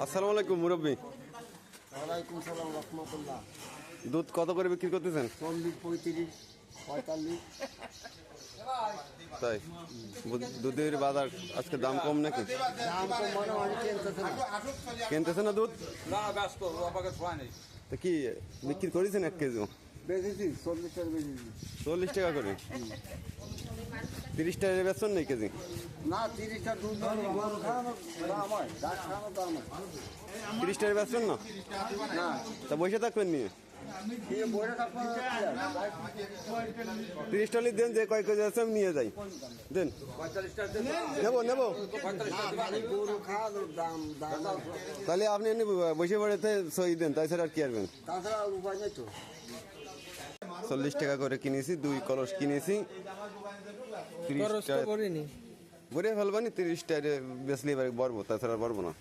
আসসালামু আলাইকুম মুরব্বী। ওয়ালাইকুম সালাম রহমতুল্লাহ। দুধ কত করে বিক্রি করতেছেন? 40, 35, 45। তাই দুধের বাজার আজকে দাম কম নাকি? দাম তো মনে হয় কিনতেছে না। কিনতেছে না দুধ? না ব্যস্ত আমাকে ছোঁয়া নেই। তা কি বিক্রি করেছেন 1 কেজি? বেশিছি 40 টাকা বেশিছি। 40 টাকা করে। 30 টাকা বেচছেন না কেজি? না 30 টাকা দুধ আমার খাওয়ানোর দাম হয়, ডাক খাওয়ানোর দাম হয় 30 টাকা বেচছেন না? না। তা বসে থাকবেন নিয়ে দিয়ে বইটা থাকবে 30 টাকা দেন, যে কয় কেজি আছে আমি নিয়ে যাই। দেন 45 টাকা নেবো। গরু খাওয়ানোর দাম দাম। তাহলে আপনি এমনি বসে পড়েতে সই দেন, তাছাড়া আর কি আসবেন? তাছাড়া উপায় নেই তো। 40 টাকা করে কিনেছি, 2 কলস কিনেছি। 30 টাকা করিনি। ভরে ফেলবানি, 30 টাকা বেচলে এবারে বরবো, তাছাড়া বরবো না।